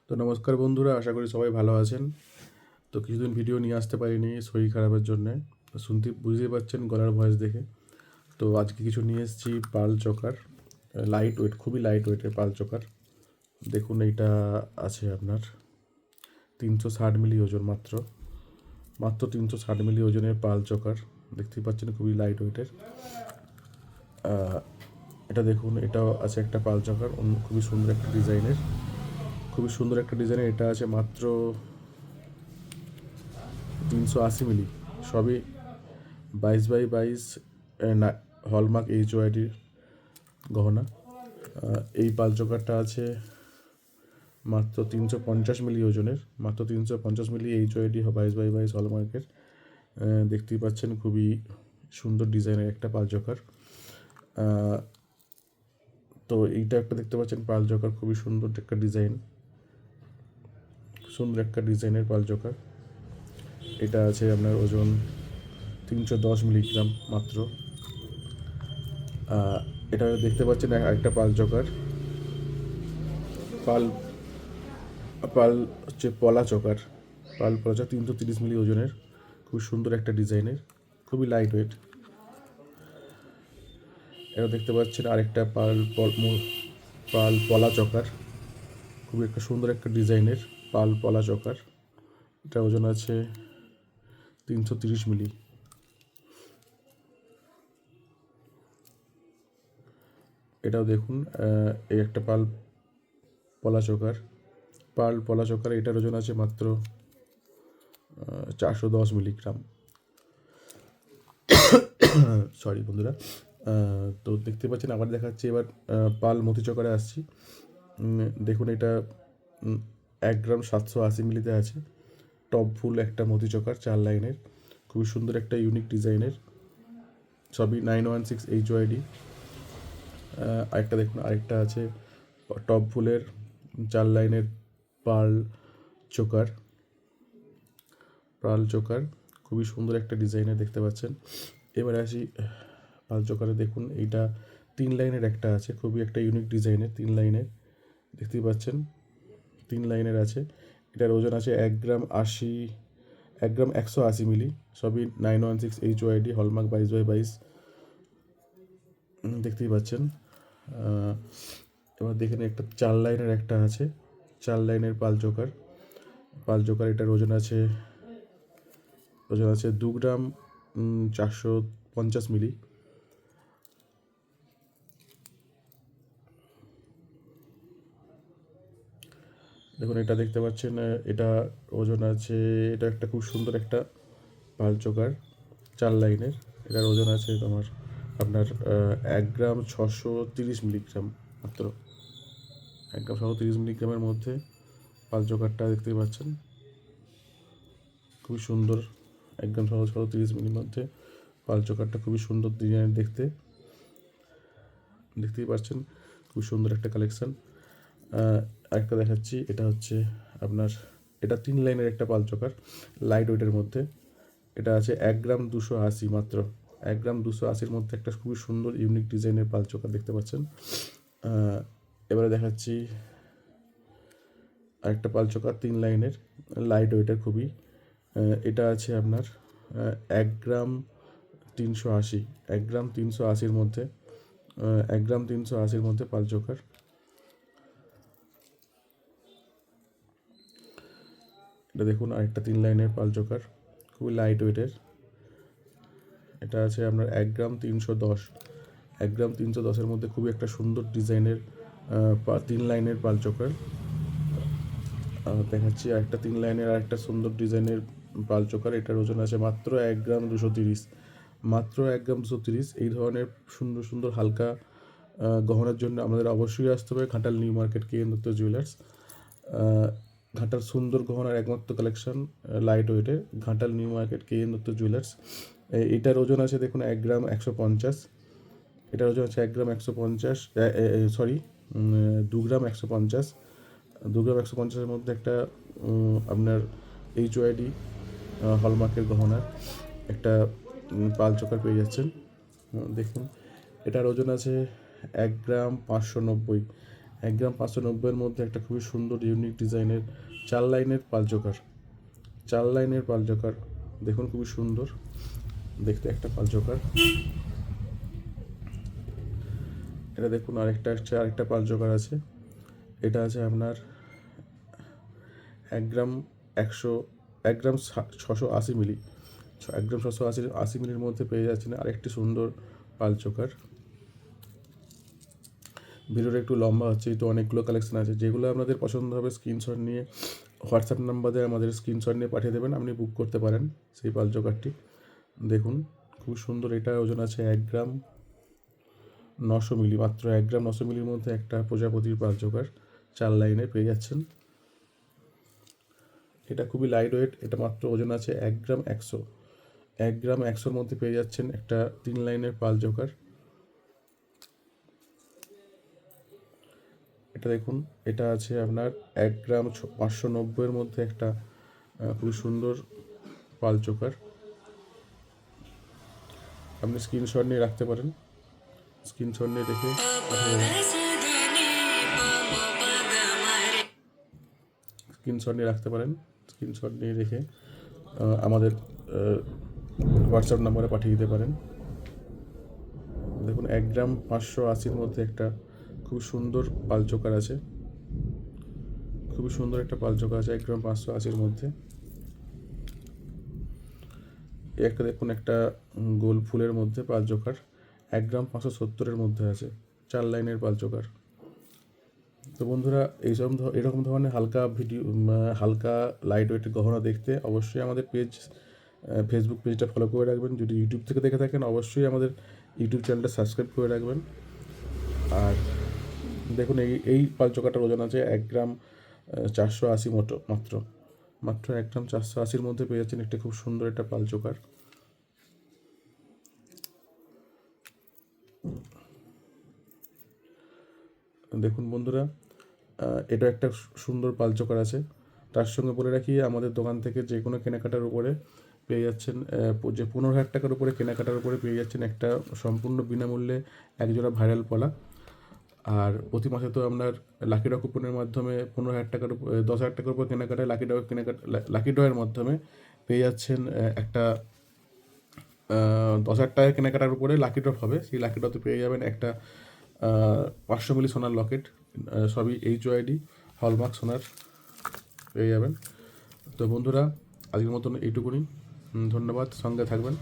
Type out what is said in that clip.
তো নমস্কার বন্ধুরা, আশা করি সবাই ভালো আছেন। তো কিছুদিন ভিডিও নিয়ে আসতে পারিনি শরীর খারাপের জন্যে। শুনতে বুঝতেই পারছেন গলার ভয়েস দেখে। তো আজকে কিছু নিয়ে এসেছি পাল চোকার, লাইট ওয়েট, খুবই লাইট ওয়েটের পাল চোকার। দেখুন এইটা আছে আপনার 360 মিলি ওজন, মাত্র মাত্র 360 মিলি ওজনের পাল চোকার। দেখতেই পাচ্ছেন খুবই লাইট ওয়েটের। এটা দেখুন, এটাও আছে একটা পাল চোকার, খুবই সুন্দর একটা ডিজাইনের, খুবই সুন্দর একটা ডিজাইনের। এটা আছে মাত্র 380 মিলি, সবই 22x22 হলমার্ক HOIDর গহনা। এই পাল চোকারটা আছে মাত্র 350 মিলি ওজনের, মাত্র 350 মিলি HOID 22x22 হলমার্কের। দেখতেই পাচ্ছেন খুবই সুন্দর ডিজাইনের একটা পাল চোকার। তো এইটা একটা দেখতে পাচ্ছেন পাল চোকার, খুবই সুন্দর একটা ডিজাইন, সুন্দর একটা ডিজাইনের পাল চোকার। এটা আছে আপনার ওজন 310 মিলিগ্রাম মাত্র। এটা দেখতে পাচ্ছেন একটা পাল চোকার, পাল পাল হচ্ছে পলা চোকার, পলা চোকার 330 মিলি ওজনের, খুব সুন্দর একটা ডিজাইনের, খুবই লাইট ওয়েট। এটা দেখতে পাচ্ছেন আরেকটা পাল পলা চোকার, খুবই একটা সুন্দর একটা ডিজাইনের পাল পলা চোকার। এটা ওজন আছে 330 মিলি। এটাও দেখুন, এই একটা পলা চোকার, পলা চোকার। এটার ওজন আছে মাত্র 410 মিলিগ্রাম। সরি বন্ধুরা। তো দেখতে পাচ্ছেন, আবার দেখাচ্ছি এবার পাল মতি চোকারে আসছি। দেখুন এটা 1 গ্রাম 780 মিলিতে আছে, টপ ফুল একটা মতি চোকার, 4 লাইনের, খুবই সুন্দর একটা ইউনিক ডিজাইনের, সবই 916 HOID। আরেকটা দেখুন, আরেকটা আছে টপ ফুলের 4 লাইনের পাল চোকার, খুবই সুন্দর একটা ডিজাইনের, দেখতে পাচ্ছেন। এবারে আসি পাল চোকারে। দেখুন এইটা 3 লাইনের একটা আছে, খুবই একটা ইউনিক ডিজাইনের, 3 লাইনের, দেখতেই পাচ্ছেন 3 লাইনের আছে। এটার ওজন আছে 1 গ্রাম 180 মিলি, সবই 916 HOID হলমার্ক 22x22, দেখতেই পাচ্ছেন। এবার দেখেন একটা 4 লাইনের একটা আছে, 4 লাইনের পাল চোকার। এটার ওজন আছে 2 গ্রাম 450 মিলি। দেখুন এটা দেখতে পাচ্ছেন, এটা ওজন আছে, এটা একটা খুব সুন্দর একটা পাল চোকার, 4 লাইনের। এটার ওজন আছে আপনার 1 গ্রাম 630 মিলিগ্রাম মাত্র, 1 গ্রাম 630 মিলিগ্রামের মধ্যে পাল চোকারটা দেখতে পাচ্ছেন, খুবই সুন্দর। 1 গ্রাম 630 মিলির মধ্যে পাল চোকারটা খুবই সুন্দর ডিজাইনের, দেখতেই পাচ্ছেন, খুব সুন্দর একটা কালেকশন। আরেকটা দেখাচ্ছি, এটা হচ্ছে আপনার, এটা 3 লাইনের একটা পাল চোকার, লাইট ওয়েটের মধ্যে। এটা আছে 1 গ্রাম 280 মাত্র, 1 গ্রাম 280-র মধ্যে একটা খুবই সুন্দর ইউনিক ডিজাইনের পাল চোকার, দেখতে পাচ্ছেন। এবারে দেখাচ্ছি আরেকটা পাল চোকার 3 লাইনের, লাইট ওয়েটের খুবই। এটা আছে আপনার 1 গ্রাম 380, 1 গ্রাম 380-র মধ্যে, 1 গ্রাম 380-র মধ্যে পাল চোকার। এটা দেখুন আরেকটা 3 লাইনের পাল চোকার, খুবই লাইট ওয়েটের। এটা আছে আপনার 1 গ্রাম 310, 1 গ্রাম 310-এর মধ্যে খুবই একটা সুন্দর ডিজাইনের 3 লাইনের পাল চোকার। দেখাচ্ছি আরেকটা 3 লাইনের আরেকটা সুন্দর ডিজাইনের পাল চোকার। এটার ওজন আছে মাত্র 1 গ্রাম 230, মাত্র 1 গ্রাম 230। এই ধরনের সুন্দর সুন্দর হালকা গহনার জন্য আমাদের অবশ্যই আসতে হবে Ghatal new market KN Dutta jewellers. Ghatal সুন্দর গহনার একমাত্র কালেকশন, লাইট ওয়েটে, Ghatal new market KN Dutta jewellers. এটার ওজন আছে দেখুন 1 গ্রাম 150, এটার ওজন আছে 1 গ্রাম 150, সরি 2 গ্রাম 150, 2 গ্রাম 150-এর মধ্যে একটা আপনার HOID হলমার্কের গহনার একটা পাল চোকার পেয়ে যাচ্ছেন। দেখুন এটার ওজন আছে 1 গ্রাম 590, 1 গ্রাম 590-এর মধ্যে একটা খুবই সুন্দর ইউনিক ডিজাইনের 4 লাইনের পালচোকার, 4 লাইনের পালচোকার দেখুন খুবই সুন্দর দেখতে একটা পালচোকার। এটা দেখুন আরেকটা পালচোকার আছে, এটা আছে আপনার 1 গ্রাম 1 গ্রাম 680 মিলি, 1 গ্রাম 680 মিলির মধ্যে পেয়ে যাচ্ছেন আরেকটি সুন্দর পালচোকার। ভিডিওটা একটু লম্বা হচ্ছে, তো অনেকগুলো কালেকশন আছে, যেগুলো আপনাদের পছন্দ হবে স্ক্রিনশট নিয়ে হোয়াটসঅ্যাপ নাম্বারে আমাদের স্ক্রিনশট নিয়ে পাঠিয়ে দেবেন, আপনি বুক করতে পারেন সেই পালচোকারটি। দেখুন খুব সুন্দর, এটা ওজন আছে 1 গ্রাম 900 মিলি, মাত্র 1 গ্রাম 900 মিলির মধ্যে একটা প্রজাপতির পালচোকার 4 লাইনে পেয়ে যাচ্ছেন। এটা খুবই লাইট ওয়েট, এটা মাত্র ওজন আছে 1 গ্রাম 100, 1 গ্রাম 100-র মধ্যে পেয়ে যাচ্ছেন একটা 3 লাইনের পালচোকার। এটা দেখুন, এটা আছে আপনার 1 গ্রাম 590-এর মধ্যে একটা খুবই সুন্দর পালচোকার, আপনি স্ক্রিনশট নিয়ে রাখতে পারেন, স্ক্রিনশট নিয়ে রেখে স্ক্রিনশট নিয়ে রাখতে পারেন, স্ক্রিনশট নিয়ে রেখে আমাদের হোয়াটসঅ্যাপ নাম্বারে পাঠিয়ে দিতে পারেন। দেখুন 1 গ্রাম 580-র মধ্যে একটা খুব সুন্দর পালচোকার আছে, খুবই সুন্দর একটা পালচোকার আছে 1 গ্রাম 580-র মধ্যে। একটা দেখুন একটা গোল ফুলের মধ্যে পালচোকার 1 গ্রাম 570-এর মধ্যে আছে 4 লাইনের পালচোকার। তো বন্ধুরা এরকম ধরনের হালকা লাইট ওয়েটের গহনা দেখতে অবশ্যই আমাদের ফেসবুক পেজটা ফলো করে রাখবেন। যদি ইউটিউব থেকে দেখে থাকেন অবশ্যই আমাদের ইউটিউব চ্যানেলটা সাবস্ক্রাইব করে রাখবেন। আর দেখুন এই পালচোকাটার ওজন আছে 1 গ্রাম 480 মাত্র 1 গ্রাম 480-র মধ্যে পেয়ে যাচ্ছেন একটা খুব সুন্দর একটা পালচোকার। দেখুন বন্ধুরা, এটা একটা সুন্দর পালচোকার আছে। তার সঙ্গে বলে রাখি আমাদের দোকান থেকে যে কোনো কেনাকাটার উপরে পেয়ে যাচ্ছেন, যে 15,000 টাকার উপরে কেনাকাটার উপরে পেয়ে যাচ্ছেন একটা সম্পূর্ণ বিনামূল্যে একজোড়া ভাইরাল পলা। আর প্রতি মাসে তো আপনার লাকি ড্র কুপনের মাধ্যমে 15,000 টাকার উপর 10,000 টাকার উপর কেনাকাটায় লাকি ড্রয়ের মাধ্যমে পেয়ে যাচ্ছেন একটা 10,000 টাকা কেনাকাটার উপরে লাকি ড্রপ হবে, সেই লাকি ড্রতে পেয়ে যাবেন একটা 500 মিলি সোনার লকেট, সবই HOID হলমার্ক সোনার পেয়ে যাবেন। তো বন্ধুরা আজকের মতন এইটুকুনি, ধন্যবাদ, সঙ্গে থাকবেন।